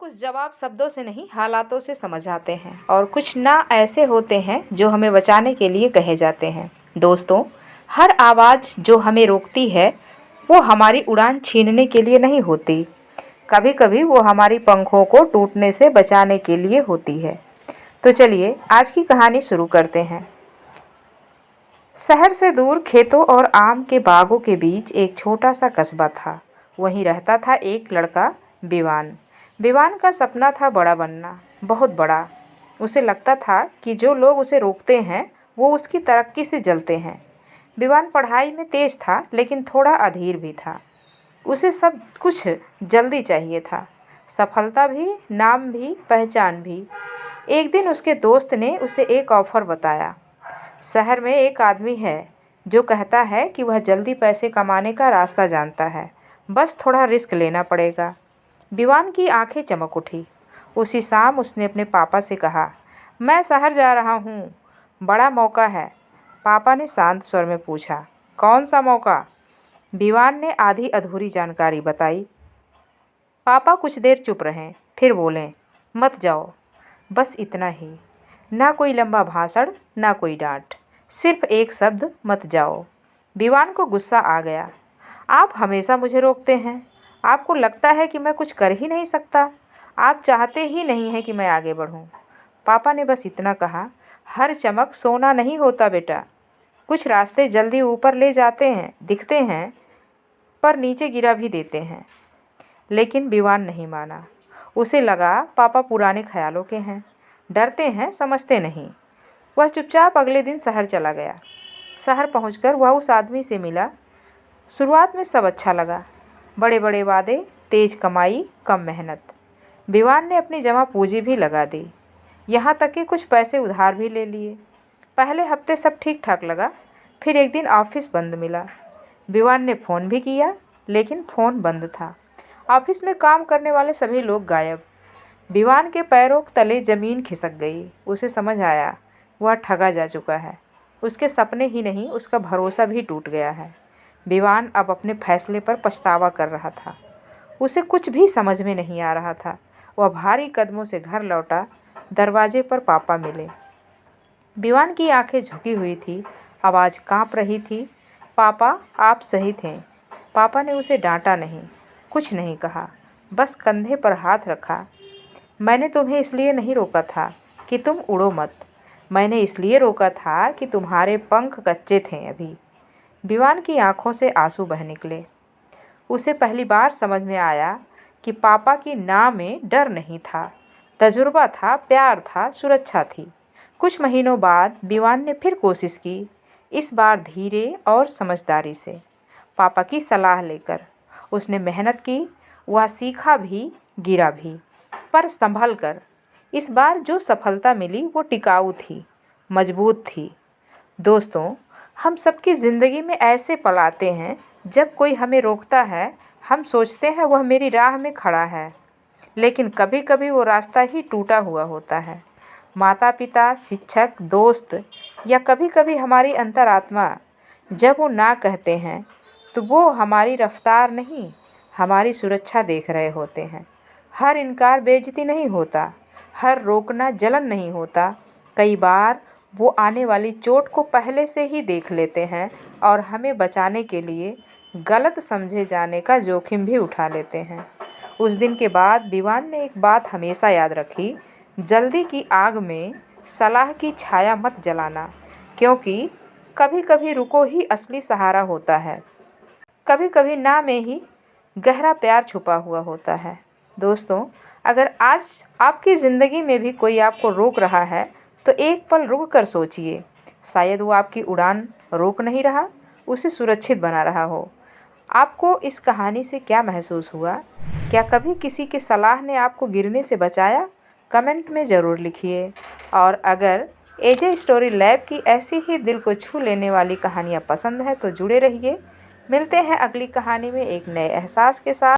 कुछ जवाब शब्दों से नहीं हालातों से समझ आते हैं और कुछ ना ऐसे होते हैं जो हमें बचाने के लिए कहे जाते हैं। दोस्तों, हर आवाज़ जो हमें रोकती है वो हमारी उड़ान छीनने के लिए नहीं होती। कभी कभी वो हमारी पंखों को टूटने से बचाने के लिए होती है। तो चलिए आज की कहानी शुरू करते हैं। शहर से दूर खेतों और आम के बागों के बीच एक छोटा सा कस्बा था। वहीं रहता था एक लड़का, विवान। विवान का सपना था बड़ा बनना, बहुत बड़ा। उसे लगता था कि जो लोग उसे रोकते हैं वो उसकी तरक्की से जलते हैं। विवान पढ़ाई में तेज था, लेकिन थोड़ा अधीर भी था। उसे सब कुछ जल्दी चाहिए था, सफलता भी, नाम भी, पहचान भी। एक दिन उसके दोस्त ने उसे एक ऑफ़र बताया। शहर में एक आदमी है जो कहता है कि वह जल्दी पैसे कमाने का रास्ता जानता है, बस थोड़ा रिस्क लेना पड़ेगा। विवान की आंखें चमक उठी। उसी शाम उसने अपने पापा से कहा, मैं शहर जा रहा हूँ, बड़ा मौका है। पापा ने शांत स्वर में पूछा, कौन सा मौका? विवान ने आधी अधूरी जानकारी बताई। पापा कुछ देर चुप रहे, फिर बोले, मत जाओ, बस इतना ही। ना कोई लंबा भाषण, ना कोई डांट, सिर्फ एक शब्द, मत जाओ। विवान को गुस्सा आ गया। आप हमेशा मुझे रोकते हैं। आपको लगता है कि मैं कुछ कर ही नहीं सकता। आप चाहते ही नहीं हैं कि मैं आगे बढ़ूं। पापा ने बस इतना कहा, हर चमक सोना नहीं होता बेटा। कुछ रास्ते जल्दी ऊपर ले जाते हैं, दिखते हैं, पर नीचे गिरा भी देते हैं। लेकिन विवान नहीं माना। उसे लगा पापा पुराने ख्यालों के हैं, डरते हैं, समझते नहीं। वह चुपचाप अगले दिन शहर चला गया। शहर पहुंचकर वह उस आदमी से मिला। शुरुआत में सब अच्छा लगा, बड़े बड़े वादे, तेज कमाई, कम मेहनत। विवान ने अपनी जमा पूंजी भी लगा दी, यहाँ तक कि कुछ पैसे उधार भी ले लिए। पहले हफ्ते सब ठीक ठाक लगा, फिर एक दिन ऑफिस बंद मिला। विवान ने फ़ोन भी किया, लेकिन फ़ोन बंद था। ऑफिस में काम करने वाले सभी लोग गायब। विवान के पैरों तले ज़मीन खिसक गई। उसे समझ आया वह ठगा जा चुका है। उसके सपने ही नहीं, उसका भरोसा भी टूट गया है। विवान अब अपने फैसले पर पछतावा कर रहा था। उसे कुछ भी समझ में नहीं आ रहा था। वह भारी कदमों से घर लौटा। दरवाजे पर पापा मिले। विवान की आंखें झुकी हुई थी, आवाज़ कांप रही थी, पापा आप सही थे। पापा ने उसे डांटा नहीं, कुछ नहीं कहा, बस कंधे पर हाथ रखा। मैंने तुम्हें इसलिए नहीं रोका था कि तुम उड़ो मत, मैंने इसलिए रोका था कि तुम्हारे पंख कच्चे थे अभी। विवान की आंखों से आंसू बह निकले। उसे पहली बार समझ में आया कि पापा की ना में डर नहीं था, तजुर्बा था, प्यार था, सुरक्षा थी। कुछ महीनों बाद विवान ने फिर कोशिश की, इस बार धीरे और समझदारी से। पापा की सलाह लेकर उसने मेहनत की, वह सीखा भी, गिरा भी, पर संभल कर। इस बार जो सफलता मिली वो टिकाऊ थी, मजबूत थी। दोस्तों, हम सबकी ज़िंदगी में ऐसे पल आते हैं जब कोई हमें रोकता है। हम सोचते हैं वह मेरी राह में खड़ा है, लेकिन कभी कभी वो रास्ता ही टूटा हुआ होता है। माता पिता, शिक्षक, दोस्त या कभी कभी हमारी अंतरात्मा, जब वो ना कहते हैं तो वो हमारी रफ्तार नहीं, हमारी सुरक्षा देख रहे होते हैं। हर इनकार बेइज्जती नहीं होता, हर रोकना जलन नहीं होता। कई बार वो आने वाली चोट को पहले से ही देख लेते हैं और हमें बचाने के लिए गलत समझे जाने का जोखिम भी उठा लेते हैं। उस दिन के बाद विवान ने एक बात हमेशा याद रखी, जल्दी की आग में सलाह की छाया मत जलाना, क्योंकि कभी कभी रुको ही असली सहारा होता है। कभी कभी ना में ही गहरा प्यार छुपा हुआ होता है। दोस्तों, अगर आज आपकी ज़िंदगी में भी कोई आपको रोक रहा है तो एक पल रुक कर सोचिए, शायद वो आपकी उड़ान रोक नहीं रहा, उसे सुरक्षित बना रहा हो। आपको इस कहानी से क्या महसूस हुआ? क्या कभी किसी की सलाह ने आपको गिरने से बचाया? कमेंट में ज़रूर लिखिए। और अगर एजे स्टोरी लैब की ऐसी ही दिल को छू लेने वाली कहानियाँ पसंद है तो जुड़े रहिए। मिलते हैं अगली कहानी में एक नए एहसास के साथ।